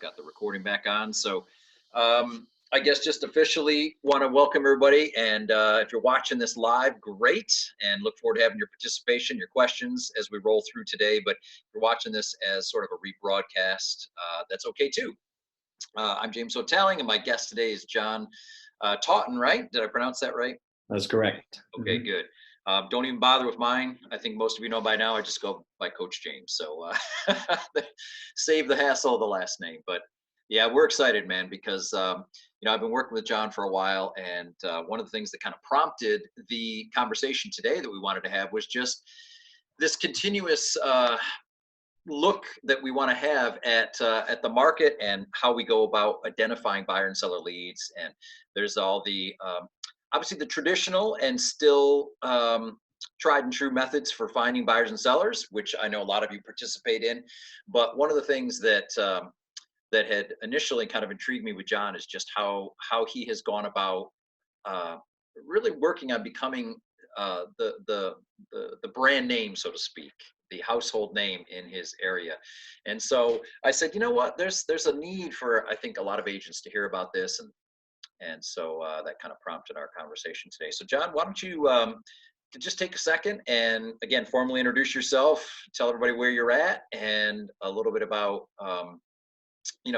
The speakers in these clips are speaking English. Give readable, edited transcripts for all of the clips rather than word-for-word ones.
I've got the recording back on. I guess just officially want to welcome everybody. And if you're watching this live, great. And look forward to having your participation, your questions as we roll through today. But if you're watching this as sort of a rebroadcast, that's okay too. I'm James Hotelling, and my guest today is John Totin, right? Did I pronounce that right? That's correct. Okay, good. Don't even bother with mine. I think most of you know by now. I just go by Coach James. Save the hassle of the last name. But yeah, we're excited, man, because I've been working with John for a while, and one of the things that kind of prompted the conversation today that we wanted to have was just this continuous look that we want to have at the market and how we go about identifying buyer and seller leads. And there's all the obviously the traditional and still tried and true methods for finding buyers and sellers, which I know a lot of you participate in. But one of the things that had initially kind of intrigued me with John is just how he has gone about uh, really working on becoming the brand name, so to speak, the household name in his area. And so I said, you know what, there's a need for, I think, a lot of agents to hear about this. And so that kind of prompted our conversation today. So John, why don't you just take a second and again formally introduce yourself, tell everybody where you're at, and a little bit about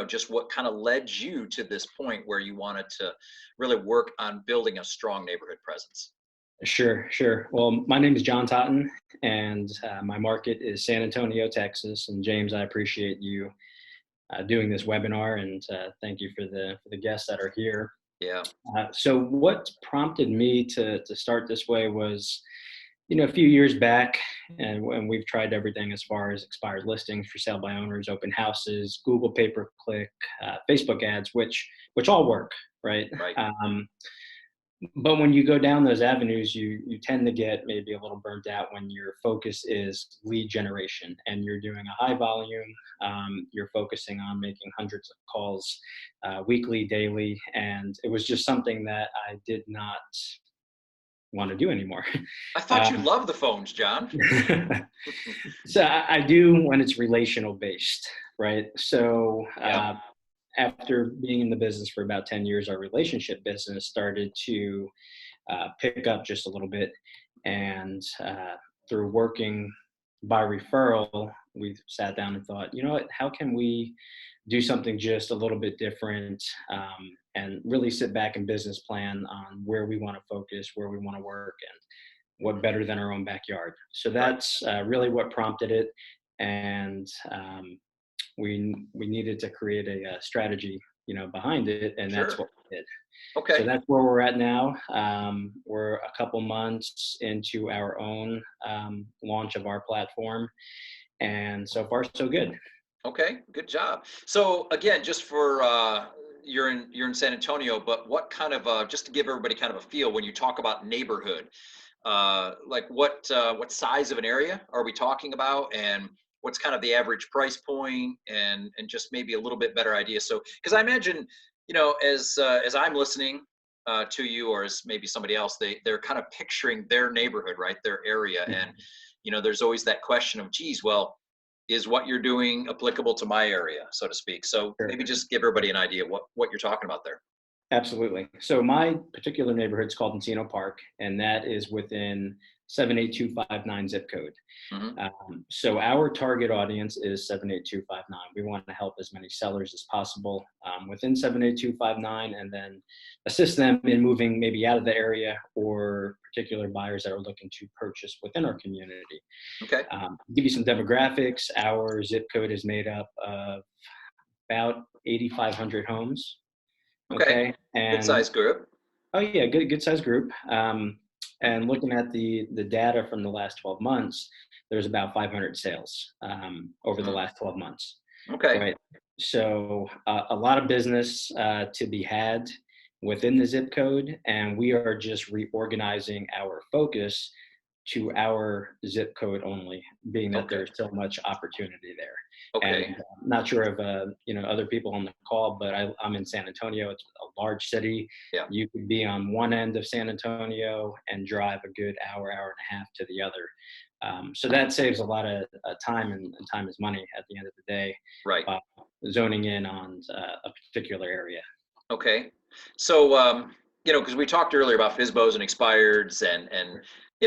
just what kind of led you to this point where you wanted to really work on building a strong neighborhood presence. Sure. Well, my name is John Totten, and my market is San Antonio, Texas. And James, I appreciate you doing this webinar, and thank you for the guests that are here. Yeah. So, what prompted me to start this way was, a few years back, and when we've tried everything as far as expired listings, for sale by owners, open houses, Google pay-per-click, Facebook ads, which all work, right? Right. But when you go down those avenues, you tend to get maybe a little burnt out when your focus is lead generation and you're doing a high volume. You're focusing on making hundreds of calls weekly, daily, and it was just something that I did not want to do anymore. I thought you loved the phones, John. So I do when it's relational based, right? So Yeah. after being in the business for about 10 years, our relationship business started to pick up just a little bit. And through working by referral, we sat down and thought, you know what, how can we do something just a little bit different, and really sit back and business plan on where we want to focus, where we want to work, and what better than our own backyard. So Right. that's really what prompted it. And we needed to create a strategy, behind it, and that's Sure. what we did. So Okay. that's where we're at now. We're a couple months into our own launch of our platform, and so far so good. Okay. Good job. So again, just for you're in San Antonio, but what kind of just to give everybody kind of a feel when you talk about neighborhood, like what size of an area are we talking about, and what's kind of the average price point, and just maybe a little bit better idea. So because I imagine, as I'm listening to you, or as maybe somebody else, they're kind of picturing their neighborhood, right, their area. And Mhm. there's always that question of, geez, well, is what you're doing applicable to my area, so to speak? So Sure. maybe just give everybody an idea what you're talking about there. Absolutely. So my particular neighborhood is called Encino Park, and that is within 78259 zip code. Hmm. So our target audience is 78259. We want to help as many sellers as possible within 78259, and then assist them in moving maybe out of the area, or particular buyers that are looking to purchase within our community. Okay. Give you some demographics. Our zip code is made up of about 8,500 homes. Okay. Okay. Good And size group. oh yeah, good sized group. And looking at the data from the last 12 months, there's about 500 sales over the Mm. last 12 months, Okay. right? So a lot of business to be had within the zip code, and we are just reorganizing our focus to our zip code only, being that Okay. there's so much opportunity there. And Okay. not sure if other people on the call, but I'm in San Antonio. It's a large city. Yeah. You could be on one end of San Antonio and drive a good hour, hour and a half to the other. So that saves a lot of time, and time is money at the end of the day, Right. uh, zoning in on a particular area. Okay. So, because we talked earlier about FISBOs and expireds and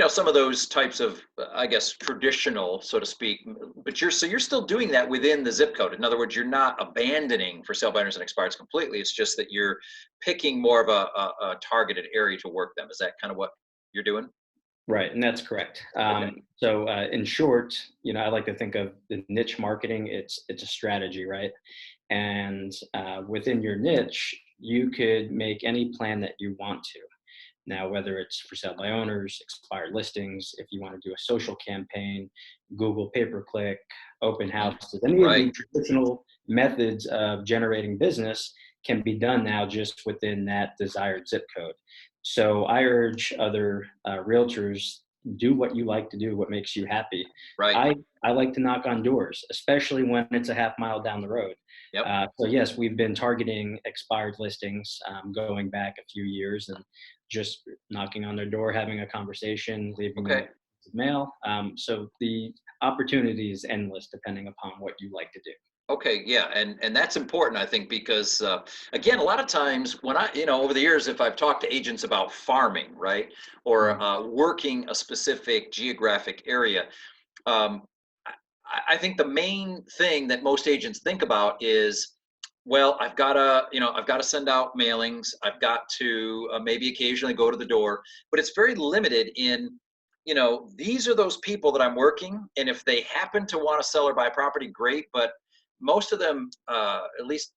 some of those types of, I guess, traditional, so to speak. But you're still doing that within the zip code. In other words, you're not abandoning for sale by owners and expireds completely. It's just that you're picking more of a targeted area to work them. Is that kind of what you're doing? Right, and that's correct. Okay. So, in short, I like to think of the niche marketing. It's a strategy, right? And within your niche, you could make any plan that you want to. Now, whether it's for sale by owners, expired listings, if you want to do a social campaign, Google pay per click, open Mhm. houses, any of Right. the traditional methods of generating business can be done now just within that desired zip code. So I urge other realtors, do what you like to do, what makes you happy. Right. I, I like to knock on doors, especially when it's a half mile down the road. Yep. So yes, we've been targeting expired listings going back a few years, and just knocking on their door, having a conversation, leaving them a Okay. piece of mail. So the opportunity is endless depending upon what you like to do. Okay, yeah, and that's important, I think, because again, a lot of times when over the years, if I've talked to agents about farming, right, or Mhm. working a specific geographic area, um, I think the main thing that most agents think about is, well, I've got to send out mailings, I've got to maybe occasionally go to the door, but it's very limited in. These are those people that I'm working, and if they happen to want to sell or buy property, great. But most of them, at least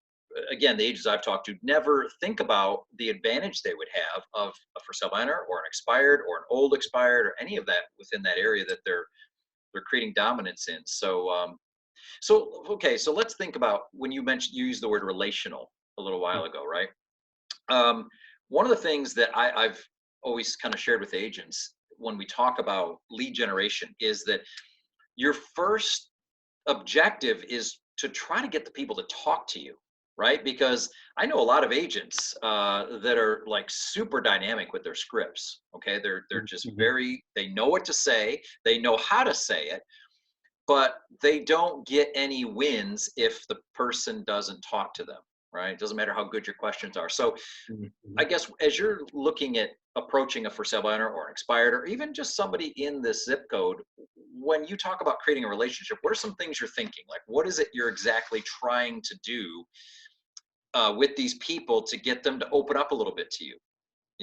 again, the agents I've talked to, never think about the advantage they would have of a for sale by owner or an expired or an old expired or any of that within that area that they're creating dominance in. So okay, so let's think about when you used the word relational a little while ago, right? Um, One of the things that I've always kind of shared with agents when we talk about lead generation is that your first objective is to try to get the people to talk to you, right? Because I know a lot of agents that are like super dynamic with their scripts. Okay, they're just Mhm. they know what to say, they know how to say it, but they don't get any wins if the person doesn't talk to them, right? It doesn't matter how good your questions are. So I Mhm. guess as you're looking at approaching a for sale by owner or an expired or even just somebody in this zip code, when you talk about creating a relationship, what are some things you're thinking? Like, what is it you're exactly trying to do with these people to get them to open up a little bit to you?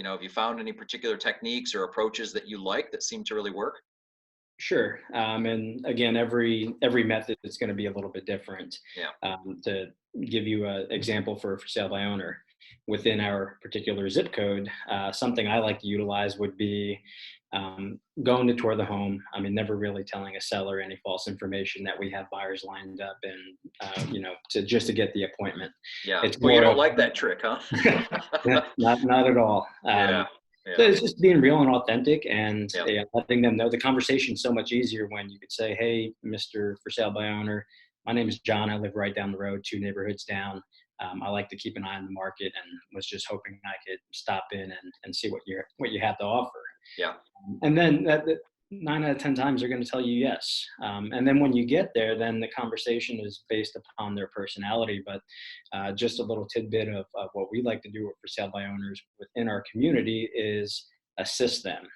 Have you found any particular techniques or approaches that you like that seem to really work? Sure. And again, every method is going to be a little bit different. Yeah. To give you an example for sale by owner, within our particular zip code, something I like to utilize would be going to tour the home. I mean, never really telling a seller any false information that we have buyers lined up, and to just to get the appointment. Yeah. It's Oh, you more don't of like that trick, huh? not at all. Yeah. So Yeah. it's just being real and authentic, and Yep. letting them know the conversation's so much easier when you could say, "Hey, Mister for sale by owner, my name is John. I live right down the road, two neighborhoods down. I like to keep an eye on the market, and was just hoping I could stop in and see what you have to offer." Yeah. And then that 9 out of 10 times they're going to tell you yes. And then when you get there, then the conversation is based upon their personality. But just a little tidbit of what we like to do for sale by owners within our community is assist them.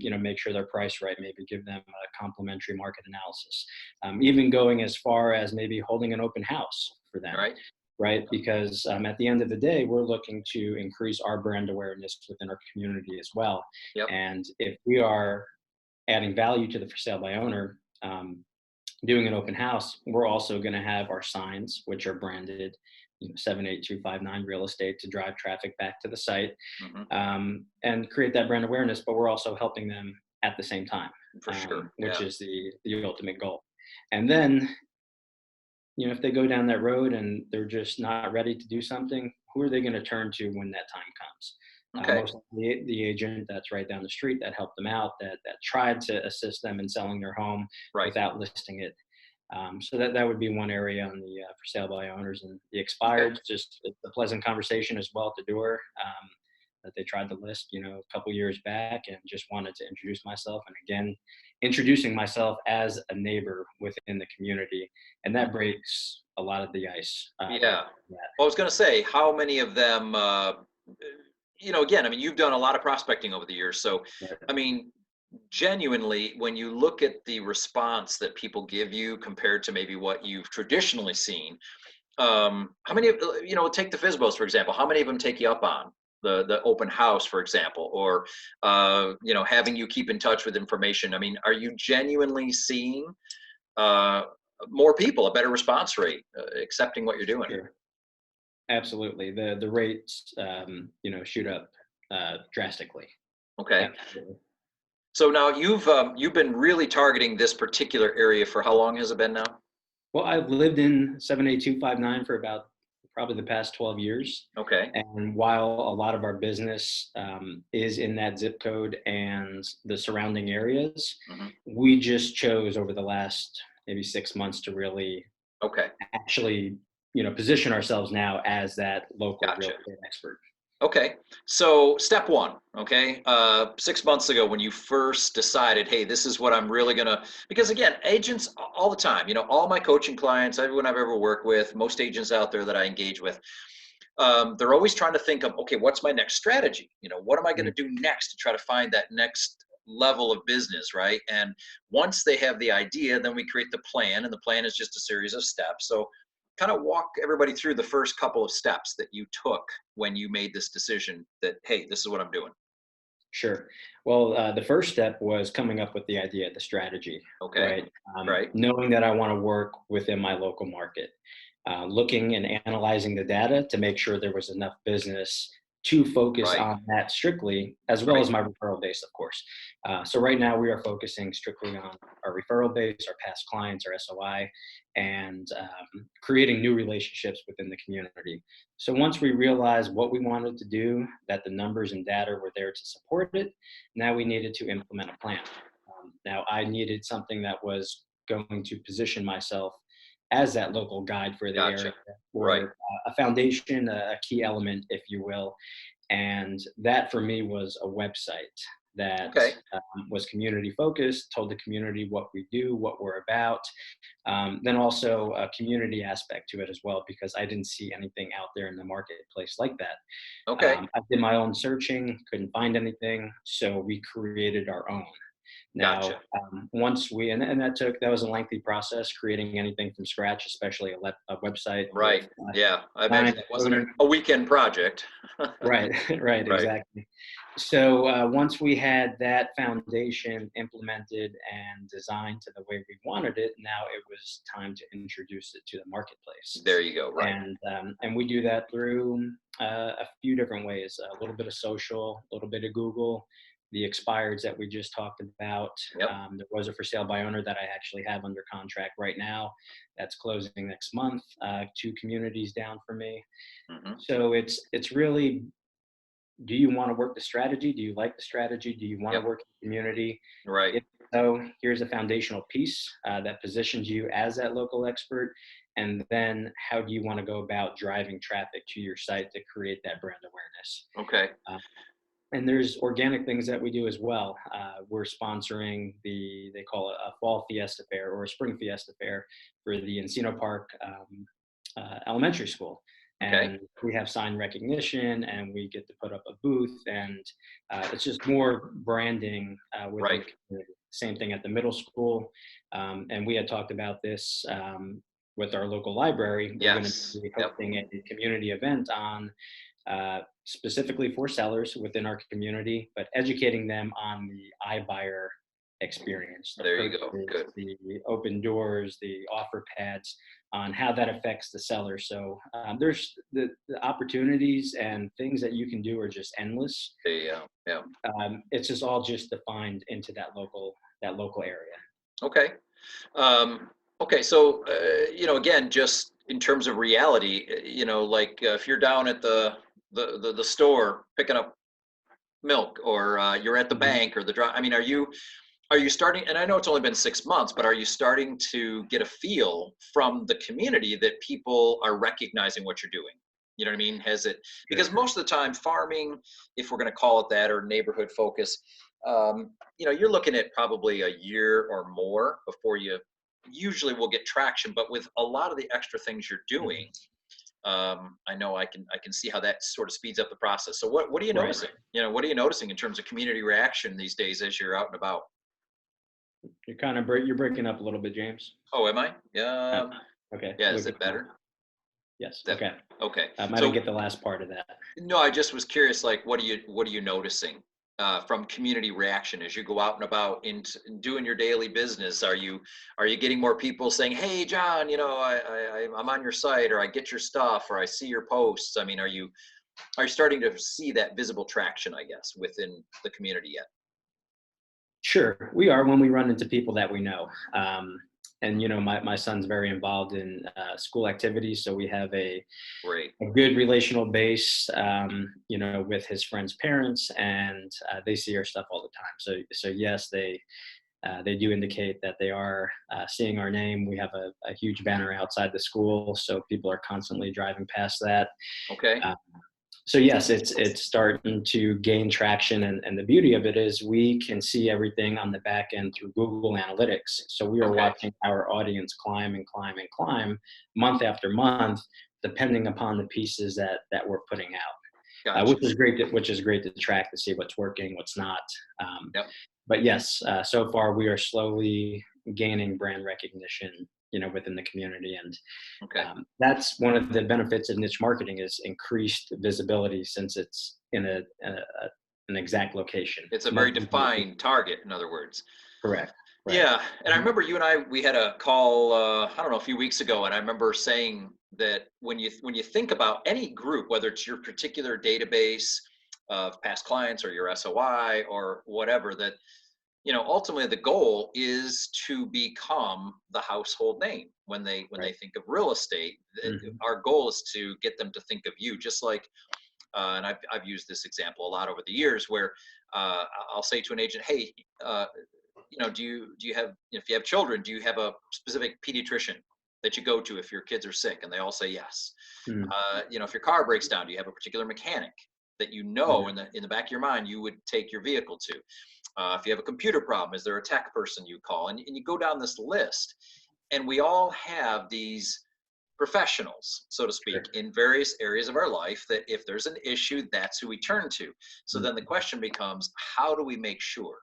Make sure they're priced right. Maybe give them a complimentary market analysis. Even going as far as maybe holding an open house for All them, right. right? Because at the end of the day, we're looking to increase our brand awareness within our community as well. Yep. And if we are adding value to the for sale by owner, doing an open house, we're also going to have our signs, which are branded, 78259 real estate, to drive traffic back to the site, Hmm. and create that brand awareness. But we're also helping them at the same time, For sure. which Yeah. is the ultimate goal. And then, if they go down that road and they're just not ready to do something, who are they going to turn to when that time comes? Okay. Most likely the agent that's right down the street that helped them out, that tried to assist them in selling their home Right. without listing it. So that would be one area on the for sale by owners, and the Okay. expired. Just a pleasant conversation as well at the door. that they tried to list, a couple years back, and just wanted to introduce myself. And again, introducing myself as a neighbor within the community, and that breaks a lot of the ice right Yeah. off the bat. Well, I was going to say, how many of them, again, I mean, you've done a lot of prospecting over the years. So, Right. I mean, genuinely, when you look at the response that people give you compared to maybe what you've traditionally seen, how many, take the Fizbos, for example, how many of them take you up on the open house, for example, or, having you keep in touch with information? I mean, are you genuinely seeing uh, more people, a better response rate, accepting what you're doing? Sure. Absolutely. The rates, shoot up drastically. Okay. Absolutely. So now you've been really targeting this particular area for how long has it been now? Well, I've lived in 78259 for about probably the past 12 years. Okay. And while a lot of our business is in that zip code and the surrounding areas, Hmm. we just chose over the last maybe 6 months to really Okay. actually, position ourselves now as that local real Gotcha. estate expert. Okay. So step one, okay, 6 months ago when you first decided, hey, this is what I'm really gonna, because again, agents all the time, all my coaching clients, everyone I've ever worked with, most agents out there that I engage with, they're always trying to think of, okay, what's my next strategy? What am I going to Mm, do next to try to find that next level of business, right? And once they have the idea, then we create the plan, and the plan is just a series of steps. So, kind of walk everybody through the first couple of steps that you took when you made this decision that, hey, this is what I'm doing. Sure. Well, the first step was coming up with the idea, the strategy, Okay. right? Right. Knowing that I want to work within my local market, looking and analyzing the data to make sure there was enough business to focus Right. on that strictly, as well Right. as my referral base, of course. So right now we are focusing strictly on our referral base, our past clients, our SOI, and creating new relationships within the community. So once we realized what we wanted to do, that the numbers and data were there to support it, now we needed to implement a plan. Now I needed something that was going to position myself as that local guide for the area, Gotcha. Right. or a foundation, a key element, if you will. And that for me was a website that Okay. was community focused, told the community what we do, what we're about, then also a community aspect to it as well, because I didn't see anything out there in the marketplace like that. Okay. I did my own searching, couldn't find anything, so we created our own. Now, Gotcha. once and that was a lengthy process, creating anything from scratch, especially a website with Right. Yeah. I design, imagine that wasn't coding. a weekend project. Right, right, Right. exactly. So once we had that foundation implemented and designed to the way we wanted it, now it was time to introduce it to the marketplace. There you go. Right. And we do that through a few different ways: a little bit of social, a little bit of Google, the expireds that we just talked about. Yep. There was a for sale by owner that I actually have under contract right now that's closing next month. 2 communities down for me. Hmm. So it's really, do you want to work the strategy? Do you like the strategy? Do you want to Yep. work in the community? Right. If so, here's a foundational piece that positions you as that local expert. And then how do you want to go about driving traffic to your site to create that brand awareness? Okay. Uh, and there's organic things that we do as well. We're sponsoring they call it a fall fiesta fair or a spring fiesta fair for the Encino Park elementary school. Okay. And we have sign recognition and we get to put up a booth, and it's just more branding within Right. the community. Same thing at the middle school. And we had talked about this with our local library. We're going to Yes. be Yep. hosting a community event on specifically for sellers within our community, but educating them on the iBuyer experience, the There you go. purchases, Good. the open doors, the offer pads, on how that affects the seller. So there's the opportunities and things that you can do are just endless. Yeah. Yeah. It's just all just defined into that local area. Okay. Um, okay. So, again, just in terms of reality, like if you're down at the store picking up milk, or you're at the Mhm. bank or the drive. I mean, are you starting? And I know it's only been 6 months, but are you starting to get a feel from the community that people are recognizing what you're doing? You know what I mean? Has it, Sure. because most of the time farming, if we're going to call it that, or neighborhood focus, you're looking at probably a year or more before you usually will get traction. But with a lot of the extra things you're Mhm. doing, I know I can see how that sort of speeds up the process. So what are you Right. noticing? What are you noticing in terms of community reaction these days as you're out and about? You're breaking up a little bit, James. Oh, am I? Uh, Yeah. okay, a Yeah. little Is bit it more. better? Yes. That Okay. okay. I didn't So get the last part of that. no, I just was curious. Like, what are you noticing from community reaction as you go out and about in doing your daily business? Are you getting more people saying, "Hey, John, I'm on your site," or "I get your stuff," or "I see your posts"? I mean, are you starting to see that visible traction, I guess, within the community yet? Sure, we are when we run into people that we know. And my son's very involved in school activities, so we have Great. a good relational base, with his friends' parents, and they see our stuff all the time. So yes, they do indicate that they are seeing our name. We have a huge banner outside the school, so people are constantly driving past that. Okay. Uh, so yes, it's starting to gain traction, and the beauty of it is we can see everything on the back end through Google Analytics. So we are Okay. watching our audience climb and climb and climb month after month, depending upon the pieces that we're putting out, Gotcha. which is great to track to see what's working, what's not. Um, Yep. but yes, so far we are slowly gaining brand recognition, within the community, and Okay. that's one of the benefits of niche marketing is increased visibility since it's in an exact location. It's a very Most people would be defined target, in other words. correct, right? Yeah, and I Mhm. remember you and we had a call, I don't know, a few weeks ago, and I remember saying that when you think about any group, whether it's your particular database of past clients or your SOI or whatever, that ultimately the goal is to become the household name when they Right. think of real estate. Mhm. Our goal is to get them to think of you, just like, and I've used this example a lot over the years, where I'll say to an agent, "Hey, do you have, if you have children, do you have a specific pediatrician that you go to if your kids are sick?" And they all say yes. Mhm. If your car breaks down, do you have a particular mechanic that Mhm. in the back of your mind you would take your vehicle to? If you have a computer problem, is there a tech person you call? And you go down this list, and we all have these professionals, so to speak, Sure. in various areas of our life, that if there's an issue, that's who we turn to. So then the Mhm. question becomes, how do we make sure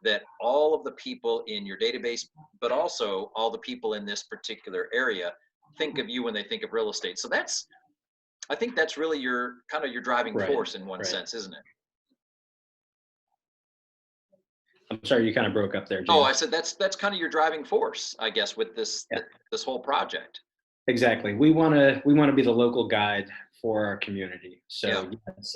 that all of the people in your database, but also all the people in this particular area, think of you when they think of real estate? So I think that's really your kind of your driving Right. force in one Right. sense, isn't it? I'm sorry, you kind of broke up there, Oh, I James. said that's kind of your driving force, I guess, with Yeah. this whole project. Exactly. We want to be the local guide for our community. Yeah. So yes,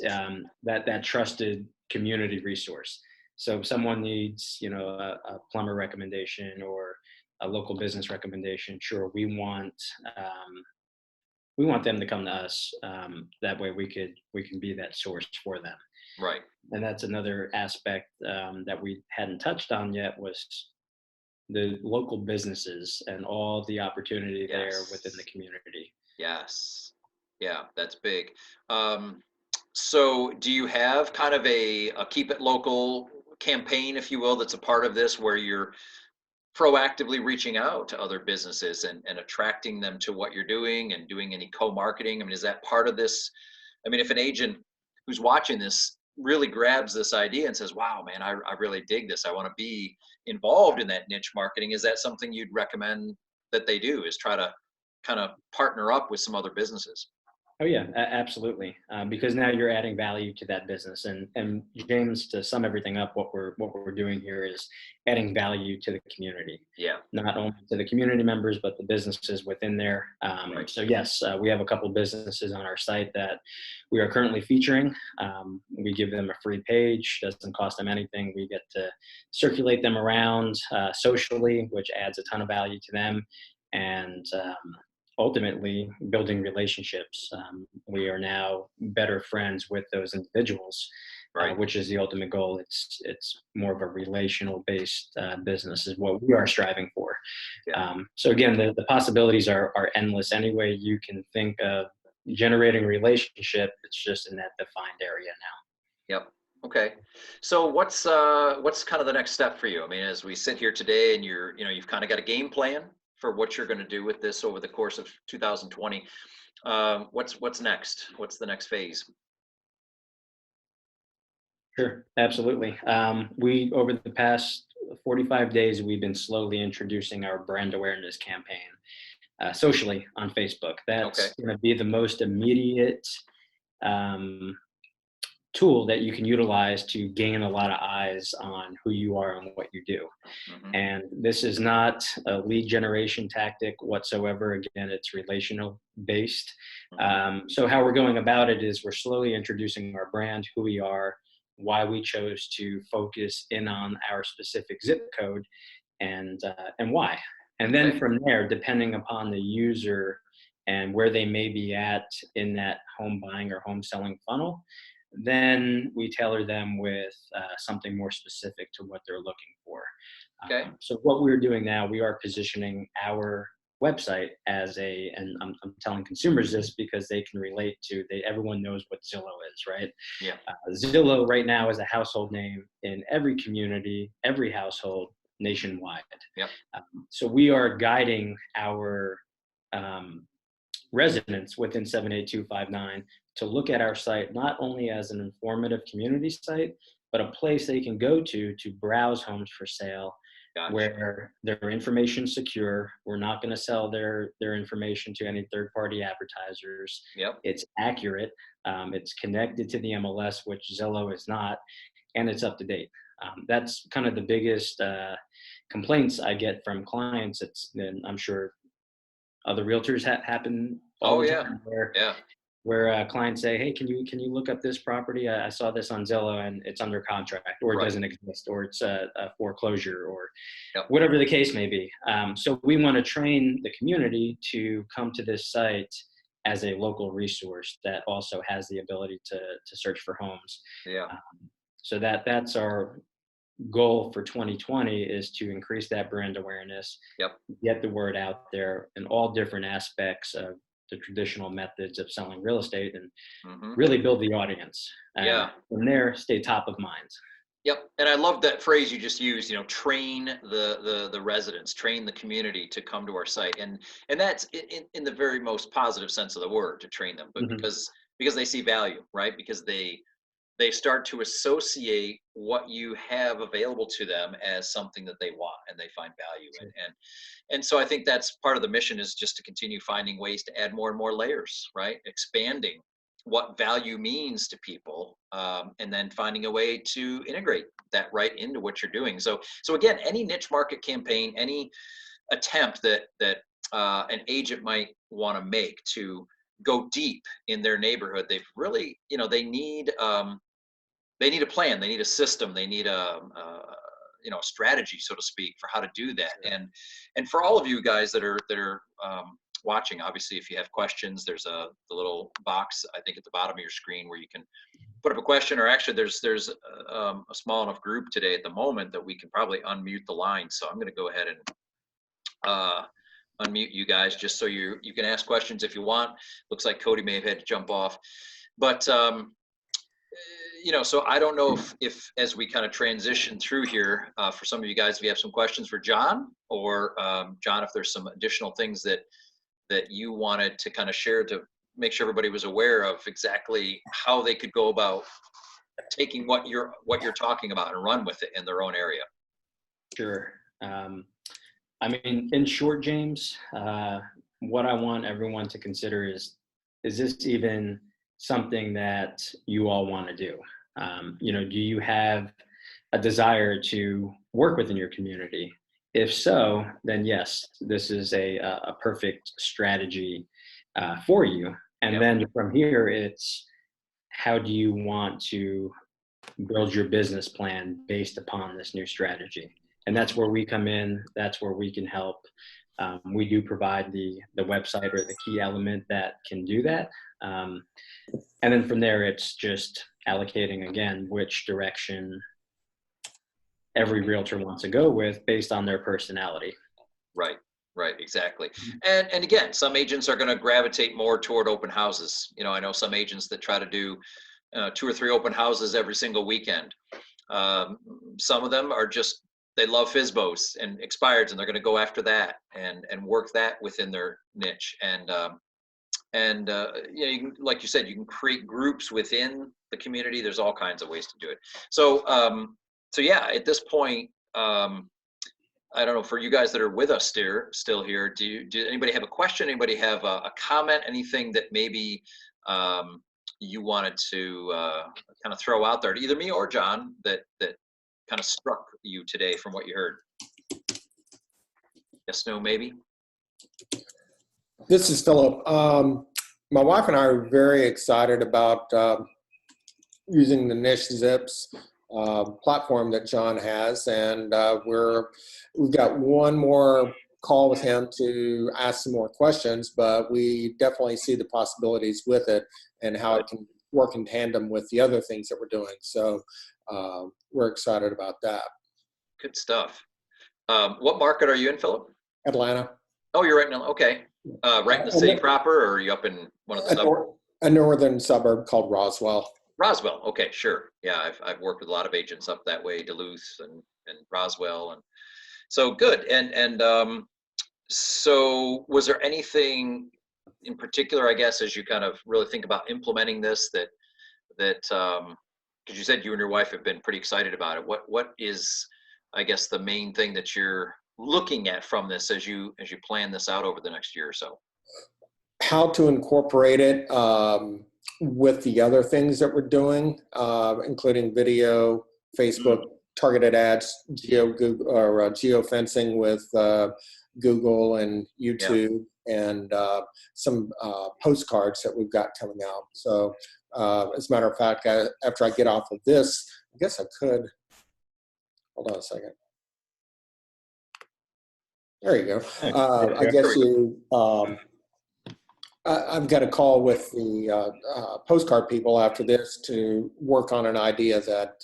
that trusted community resource. So if someone needs, a plumber recommendation or a local business recommendation, sure, um, we want them to come to us. That way, we can be that source for them. Right. And that's another aspect that we hadn't touched on yet was the local businesses and all the opportunity there within the Yes. community. Yes. Yeah, that's big. Um, so do you have kind of a keep it local campaign, if you will, that's a part of this, where you're proactively reaching out to other businesses and attracting them to what you're doing and doing any co-marketing? I mean, is that part of this? I mean, if an agent who's watching this really grabs this idea and says, "Wow, man, I really dig this. I want to be involved in that niche marketing," is that something you'd recommend that they do? Is try to kind of partner up with some other businesses? Oh yeah, absolutely. Because now you're adding value to that business, and James, to sum everything up, what we're doing here is adding value to the community, Yeah. not only to the community members but the businesses within there. Right. So yes, we have a couple businesses on our site that we are currently featuring. We give them a free page; doesn't cost them anything. We get to circulate them around socially, which adds a ton of value to them, and ultimately building relationships. We are now better friends with those individuals, Right. which is the ultimate goal. It's more of a relational based business is what we are striving for. Yeah. So again, the possibilities are endless. Any way you can think of generating relationship. It's just in that defined area Yep. Okay. So what's kind of the next step for you? I mean, as we sit here today and you've kind of got a game plan for what you're going to do with this over the course of 2020. What's next? What's the next phase? now. Sure, absolutely. We over the past 45 days, we've been slowly introducing our brand awareness campaign socially on Facebook. Okay. That's going to be the most immediate um, tool that you can utilize to gain a lot of eyes on who you are and what you do. Hmm. And this is not a lead generation tactic whatsoever. Again, it's relational based. Hmm. So, how we're going about it is we're slowly introducing our brand, who we are, why we chose to focus in on our specific zip code, and why. And then Okay. from there, depending upon the user and where they may be at in that home buying or home selling funnel, then we tailor them with something more specific to what they're looking for. Okay. So what we're doing now, we are positioning our website as and I'm telling consumers this because they can relate to, everyone knows what Zillow is, right? Yeah. Zillow right now is a household name in every community, every household nationwide. Yep. So we are guiding our um, residents within 78259 to look at our site not only as an informative community site, but a place they can go to browse homes for sale Gotcha. where their information is secure. We're not going to sell their information to any third party advertisers. Yep. It's accurate. It's connected to the MLS, which Zillow is not, and it's up to date. That's kind of the biggest complaints I get from clients. And I'm sure other realtors happen all Oh the yeah. time where Yeah. clients say, "Hey, can you look up this property? I saw this on Zillow and it's under contract, or it Right. doesn't exist, or it's a foreclosure, or Yep. whatever the case may be." So we want to train the community to come to this site as a local resource that also has the ability to search for homes. Yeah. So that's our goal for 2020, is to increase that brand awareness, Yep. get the word out there in all different aspects of the traditional methods of selling real estate, and Hmm. really build the audience. Yeah. From there, stay top of mind. Yep. And I love that phrase you just used, train the residents, train the community to come to our site. And that's in the very most positive sense of the word, to train them, but Hmm. because they see value, right? Because they start to associate what you have available to them as something that they want and they find value in. And so I think that's part of the mission, is just to continue finding ways to add more and more layers, right? Expanding what value means to people, and then finding a way to integrate that right into what you're doing. So again, any niche market campaign, any attempt that an agent might want to make to go deep in their neighborhood, they've really, they need a plan, they need a system, they need a strategy, so to speak, for how to do that. Sure. And for all of you guys that are watching, obviously, if you have questions, there's the little box, I think, at the bottom of your screen where you can put up a question, or actually there's a small enough group today at the moment that we can probably unmute the line. So I'm going to go ahead and uh, unmute you guys just so you can ask questions if you want. Looks like Cody may have had to jump off, but so I don't know if as we kind of transition through here, for some of you guys, if you have some questions for John, or John, if there's some additional things that you wanted to kind of share to make sure everybody was aware of exactly how they could go about taking what you're talking about and run with it in their own area. Sure. I mean, in short, James, what I want everyone to consider is this even something that you all want to do? Do you have a desire to work within your community? If so, then yes, this is a perfect strategy for you. And Yep. then from here, it's how do you want to build your business plan based upon this new strategy? And that's Mhm. where we come in. That's where we can help. We do provide the website or the key element that can do that. Um, and then from there, it's just allocating again which direction every realtor wants to go with based on their personality. Right. Right, exactly. And again, some agents are going to gravitate more toward open houses. I know some agents that try to do 2 or 3 open houses every single weekend. Um, some of them are just, they love FISBOs and expireds, and they're going to go after that and work that within their niche. You can, like you said, you can create groups within the community. There's all kinds of ways to do it. So yeah, at this point, I don't know, for you guys that are with us still here, do anybody have a question? Anybody have a comment? Anything that maybe you wanted to kind of throw out there to either me or John that kind of struck you today from what you heard? Yes, no, maybe. This is Philip. My wife and I are very excited about using the Niche Zips platform that John has, and we've got one more call with him to ask some more questions, but we definitely see the possibilities with it and how it can work in tandem with the other things that we're doing. So we're excited about that. Good stuff. What market are you in, Philip? Atlanta. Oh, you're right now. Okay. Right in the city proper, or are you up in one of the suburbs? A northern suburb called Roswell. Roswell. Okay, sure. Yeah, I've worked with a lot of agents up that way, Duluth and Roswell, and so good. So was there anything in particular, I guess, as you kind of really think about implementing this, that because you said you and your wife have been pretty excited about it. What is, I guess, the main thing that you're looking at from this as you plan this out over the next year or so? How to incorporate it with the other things that we're doing, including video, Facebook, targeted ads, geo fencing with Google and YouTube, and some postcards that we've got coming out. So as a matter of fact, after I get off of this, I guess I could, hold on a second. There you go. I guess I've got a call with the postcard people after this to work on an idea that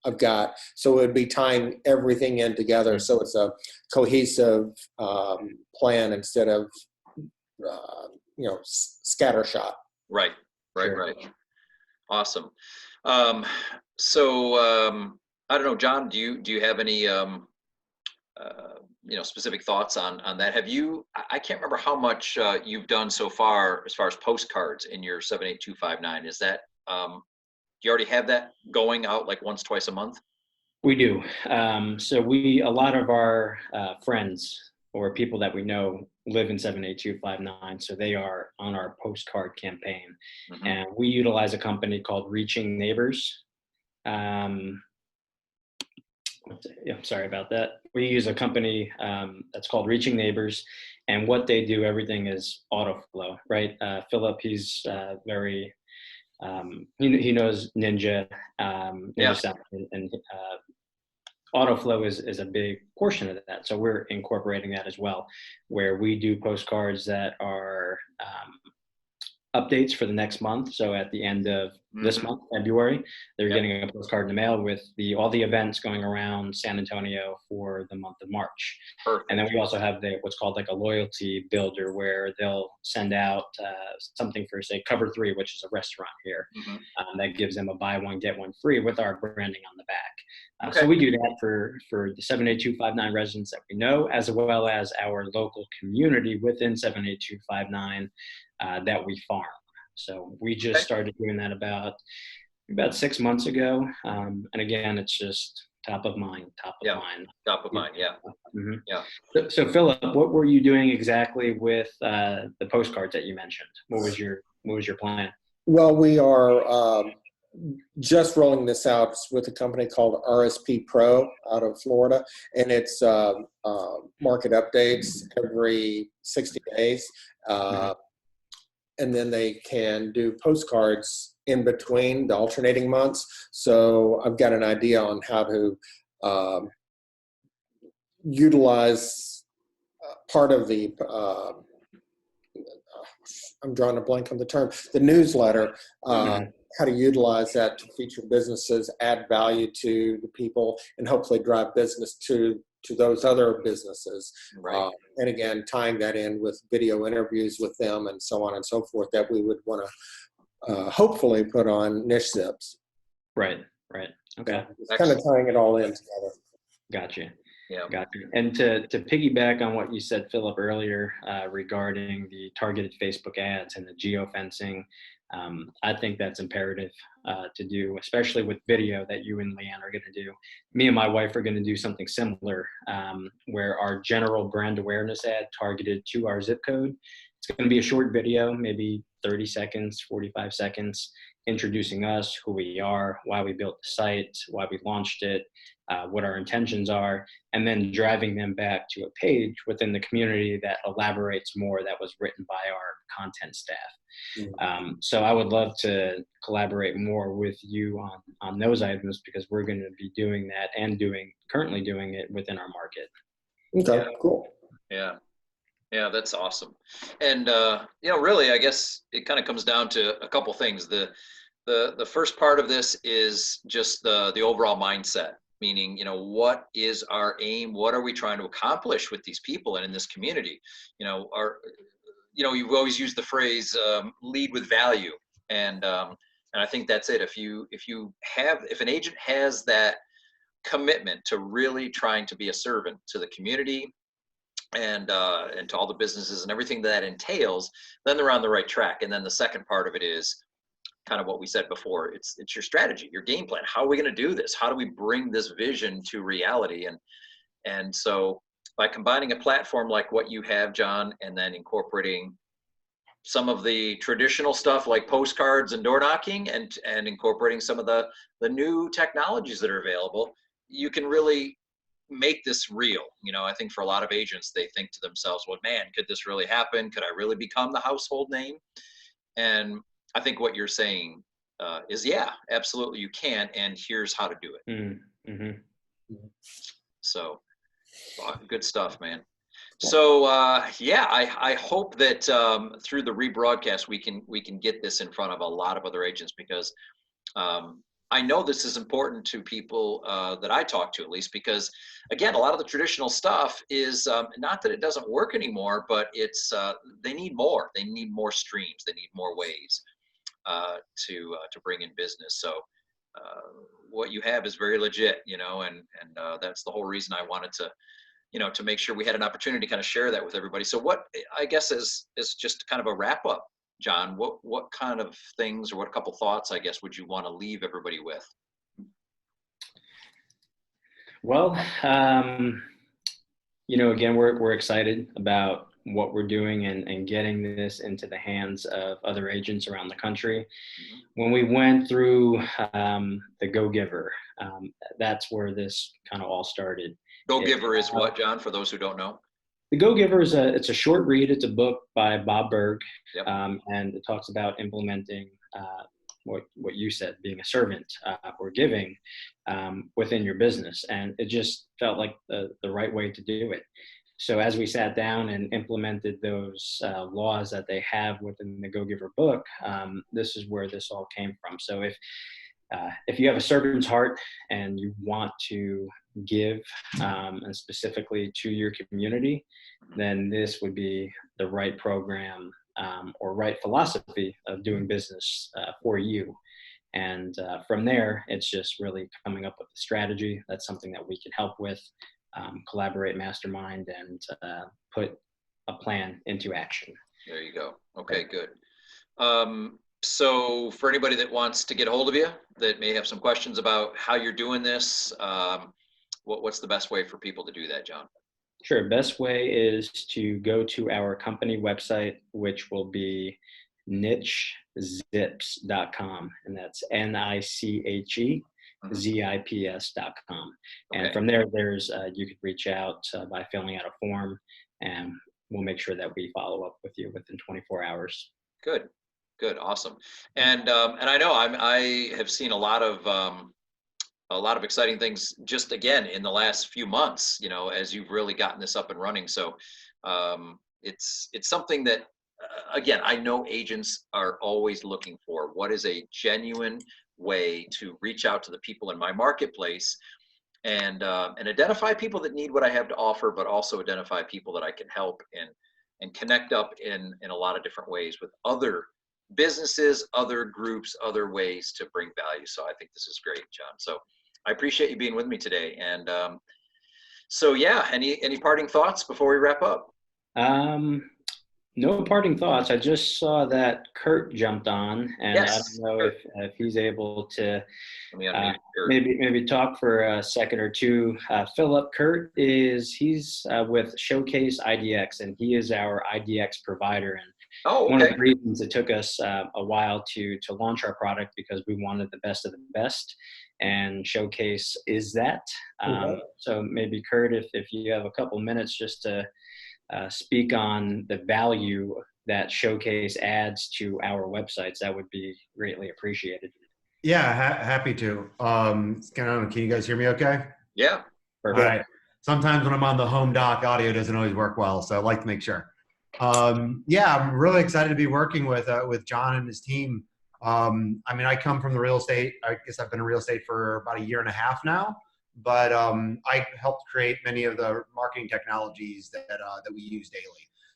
I've got. So it would be tying everything in together, so it's a cohesive plan instead of scattershot. Right. Sure. Awesome. I don't know, John. Do you have any specific thoughts on that? Have you? I can't remember how much you've done so far as postcards in your 78259. Is that do you already have that going out like once, twice a month? We do. So a lot of our friends or people that we know live in 78259, so they are on our postcard campaign. Mm-hmm. And we utilize a company called Reaching Neighbors. Sorry about that. We use a company that's called Reaching Neighbors, and what they do, everything is autoflow, right? Philip, he's very, he knows Ninja Sound, and autoflow is a big portion of that. So we're incorporating that as well, where we do postcards that are updates for the next month. So at the end of this month, February, they're getting a postcard in the mail with all the events going around San Antonio for the month of March. Perfect. And then we also have what's called like a loyalty builder, where they'll send out something for, say, Cover 3, which is a restaurant here, that gives them a buy one get one free with our branding on the back. So we do that for the 78259 residents that we know, as well as our local community within 78259 that we farm. So we just started doing that about 6 months ago. And again, it's just top of mind. Top of mind, yeah. Mm-hmm. Yeah. So Philip, what were you doing exactly with the postcards that you mentioned? What was your plan? Well, we are just rolling this out with a company called RSP Pro out of Florida, and it's market updates every 60 days. And then they can do postcards in between the alternating months. So I've got an idea on how to utilize part of the, I'm drawing a blank on the term, the newsletter, how to utilize that to feature businesses, add value to the people, and hopefully drive business to to those other businesses. Right. And again, tying that in with video interviews with them and so on and so forth that we would want to hopefully put on niche zips. Right. Right. Okay. It's kind of tying it all in together. Gotcha. Yeah. Gotcha. And to piggyback on what you said, Philip, earlier regarding the targeted Facebook ads and the geofencing, I think that's imperative to do, especially with video that you and Leanne are going to do. Me and my wife are going to do something similar where our general brand awareness ad targeted to our zip code. It's going to be a short video, maybe 30 seconds, 45 seconds, introducing us, who we are, why we built the site, why we launched it, what our intentions are, and then driving them back to a page within the community that elaborates more that was written by our content staff. So I would love to collaborate more with you on those items because we're going to be doing that and currently doing it within our market. Okay, cool. Yeah. Yeah, that's awesome. And really, I guess it kind of comes down to a couple things. The first part of this is just the overall mindset, meaning, what is our aim? What are we trying to accomplish with these people and in this community? You've always used the phrase lead with value. And I think that's it. If an agent has that commitment to really trying to be a servant to the community, and to all the businesses and everything that entails, then they're on the right track. And then the second part of it is kind of what we said before. It's your strategy, your game plan. How are we going to do this? How do we bring this vision to reality? And so by combining a platform like what you have, John, and then incorporating some of the traditional stuff like postcards and door knocking and incorporating some of the new technologies that are available, you can really make this real. I think for a lot of agents, they think to themselves, well, man, could this really happen? Could I really become the household name? And I think what you're saying is, yeah, absolutely you can. And here's how to do it. Mm-hmm. So good stuff, man. So I hope that through the rebroadcast, we can get this in front of a lot of other agents because I know this is important to people that I talk to, at least, because again, a lot of the traditional stuff is not that it doesn't work anymore, but it's they need more. They need more streams. They need more ways to bring in business. So what you have is very legit, and that's the whole reason I wanted to make sure we had an opportunity to kind of share that with everybody. So what I guess is just kind of a wrap up. John, what kind of things or what couple thoughts, I guess, would you want to leave everybody with? Well, again, we're excited about what we're doing and getting this into the hands of other agents around the country. When we went through the Go Giver, that's where this kind of all started. Go Giver is what, John, for those who don't know? The Go Giver it's a short read. It's a book by Bob Berg, Yep. And it talks about implementing what you said, being a servant or giving within your business. And it just felt like the right way to do it. So as we sat down and implemented those laws that they have within the Go Giver book, this is where this all came from. So if you have a servant's heart and you want to give, and specifically to your community, then this would be the right program or right philosophy of doing business for you. And from there, it's just really coming up with a strategy. That's something that we can help with, collaborate, mastermind, and put a plan into action. There you go. Okay, good. So for anybody that wants to get a hold of you, that may have some questions about how you're doing this, what's the best way for people to do that, John? Sure. Best way is to go to our company website, which will be nichezips.com, and that's NICHEZIPS.com. And Okay. from there, you could reach out by filling out a form, and we'll make sure that we follow up with you within 24 hours. Good, awesome. And I know I have seen a lot of exciting things just again in the last few months, as you've really gotten this up and running. So it's something that again, I know agents are always looking for. What is a genuine way to reach out to the people in my marketplace and identify people that need what I have to offer, but also identify people that I can help and connect up in a lot of different ways with other businesses, other groups, other ways to bring value. So I think this is great, John. So I appreciate you being with me today. And so yeah, any parting thoughts before we wrap up? Um, no parting thoughts. I just saw that Kurt jumped on, and I don't Yes, know sure. if he's able to Let me uh, unmute. Sure. maybe talk for a second or two. Philip, Kurt he's with Showcase IDX, and he is our IDX provider. And Oh, one of okay. the reasons it took us a while to launch our product, because we wanted the best of the best, and Showcase is that. So maybe Kurt, if you have a couple minutes just to speak on the value that Showcase adds to our websites, that would be greatly appreciated. Yeah, happy to. Can you guys hear me okay? Yeah. All Perfect. right. Sometimes when I'm on the home dock, audio doesn't always work well, so I like to make sure. Yeah, I'm really excited to be working with John and his team. I mean, I come from the real estate. I guess I've been in real estate for about 1.5 years now, but I helped create many of the marketing technologies that we use daily.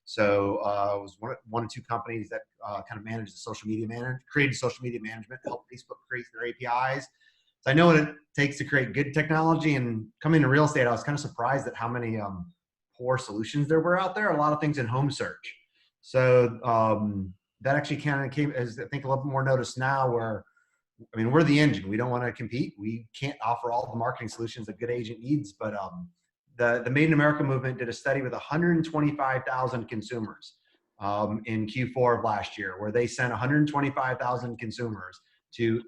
So it was one of two companies that kind of managed the social media created social media management, helped Facebook create their APIs. So I know what it takes to create good technology. And coming to real estate, I was kind of surprised at how many poor solutions there were out there. A lot of things in home search. So that actually kind of came as, I think, a little bit more notice now. Where, I mean, we're the engine. We don't want to compete. We can't offer all the marketing solutions a good agent needs, but the Made in America movement did a study with 125,000 consumers in Q4 of last year, where they sent 125,000 consumers to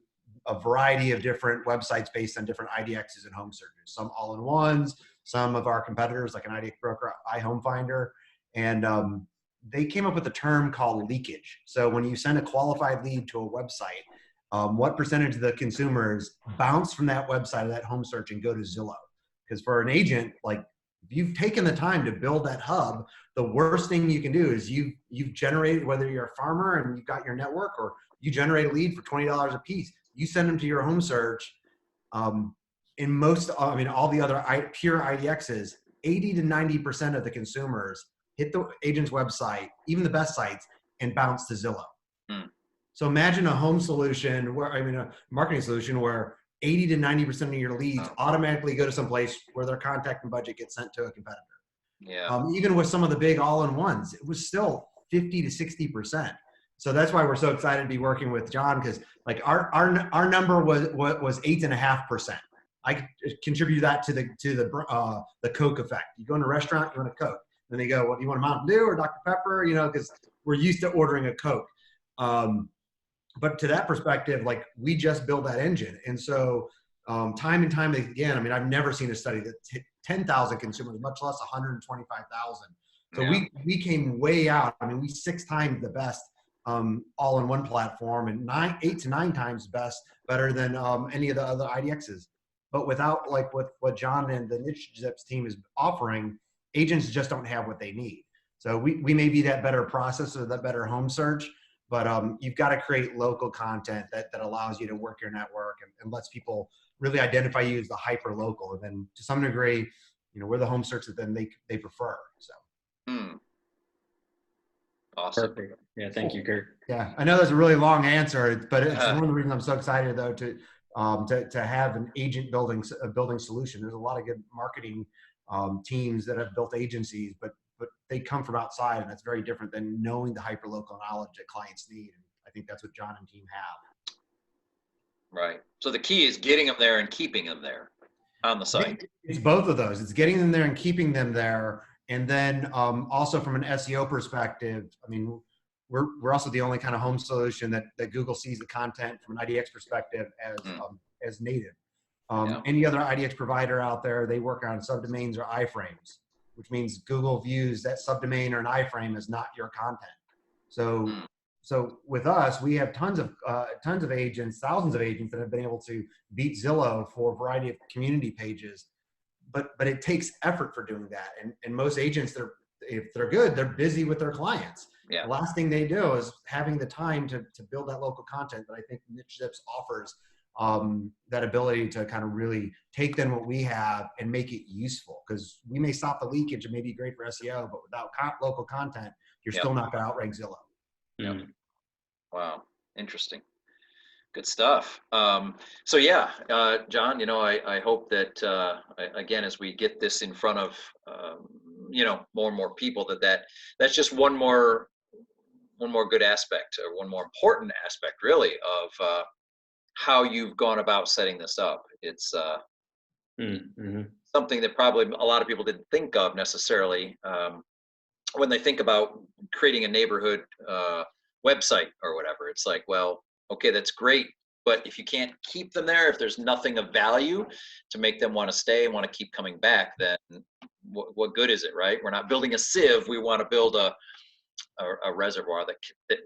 a variety of different websites based on different IDXs and home searches, some all-in-ones, some of our competitors like an IDX broker, iHomeFinder, and they came up with a term called leakage. So when you send a qualified lead to a website, what percentage of the consumers bounce from that website or that home search and go to Zillow? Because for an agent, like, if you've taken the time to build that hub, the worst thing you can do is you've generated, whether you're a farmer and you've got your network, or you generate a lead for $20 a piece, you send them to your home search. In most, I mean, all the other pure IDXs, 80 to 90% of the consumers hit the agent's website, even the best sites, and bounce to Zillow. Hmm. So imagine a home solution where, I mean, a marketing solution where 80 to 90% of your leads automatically go to some place where their contact and budget gets sent to a competitor. Yeah. Even with some of the big all-in-ones, it was still 50 to 60%. So that's why we're so excited to be working with John, because like our number was 8.5%. I contribute that to the Coke effect. You go in a restaurant, you want a Coke, then they go, "Well, do you want a Mountain Dew or Dr. Pepper?" You know, because we're used to ordering a Coke. But to that perspective, like, we just build that engine. And so time and time again, I mean, I've never seen a study that hit 10,000 consumers, much less 125,000. So Yeah. we came way out. I mean, we 6 times the best all in one platform, and 8 to 9 times better than any of the other IDXs. But without, like, what John and the Niche Zips team is offering, agents just don't have what they need. So we may be that better processor, that better home search, but you've got to create local content that allows you to work your network and lets people really identify you as the hyper local. And then to some degree, you know, we're the home search that then they prefer. So. Hmm. Awesome. Perfect. Yeah, thank you, Kurt. Yeah, I know that's a really long answer, but it's one of the reasons I'm so excited, though, to have an agent building solution. There's a lot of good marketing teams that have built agencies, but they come from outside, and that's very different than knowing the hyperlocal knowledge that clients need. And I think that's what John and team have. Right. So the key is getting them there and keeping them there on the site. It's both of those. It's getting them there and keeping them there. And then also from an SEO perspective, I mean, we're also the only kind of home solution that Google sees the content from an IDX perspective as native. Any other IDX provider out there, they work on subdomains or iframes, which means Google views that subdomain or an iframe as not your content. So with us, we have tons of agents, thousands of agents that have been able to beat Zillow for a variety of community pages, but it takes effort for doing that. And most agents, if they're good, they're busy with their clients. Yeah. The last thing they do is having the time to build that local content that I think Niche Zips offers that ability to kind of really take then what we have and make it useful, because we may stop the leakage and may be great for SEO, but without local content, you're Yep. still not going to outrank Zillow. Yep. Wow. Interesting. Good stuff. So yeah, John, I hope that, again, as we get this in front of, more and more people, that's just one more good aspect, or one more important aspect really of, how you've gone about setting this up. It's, something that probably a lot of people didn't think of necessarily, when they think about creating a neighborhood, website or whatever. It's like, well, okay, that's great, but if you can't keep them there, if there's nothing of value to make them want to stay and want to keep coming back, then what good is it, right? We're not building a sieve. We want to build a reservoir that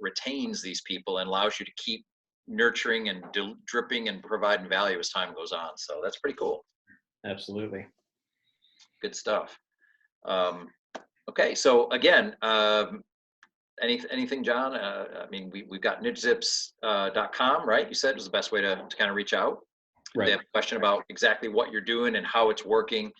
retains these people and allows you to keep nurturing and dripping and providing value as time goes on. So that's pretty cool. Absolutely. Good stuff. Okay, so again, anything, John? I mean, we've got nichezips.com, right? You said was the best way to kind of reach out. If they have a question about exactly what you're doing and how it's working.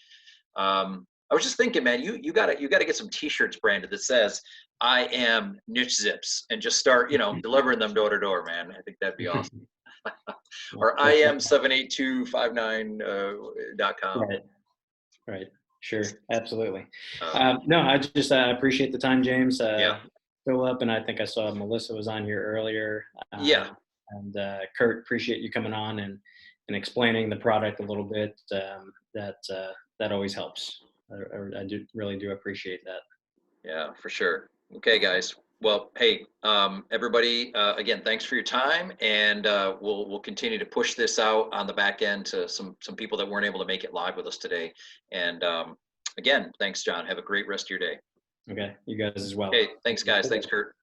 I was just thinking, man, you gotta get some T-shirts branded that says "I am Niche Zips" and just start, delivering them door to door, man. I think that'd be awesome. Or I am 78259.com. Right. Sure. Absolutely. Uh, No, I just appreciate the time, James. Yeah. Philip, and I think I saw Melissa was on here earlier. Yeah. And Kurt, appreciate you coming on and explaining the product a little bit. That always helps. I really do appreciate that. Yeah, for sure. Okay, guys. Well, hey, everybody, again, thanks for your time, and we'll continue to push this out on the back end to some people that weren't able to make it live with us today. And again, thanks, John. Have a great rest of your day. Okay, you guys as well. Okay, thanks, guys. Thanks, Kurt.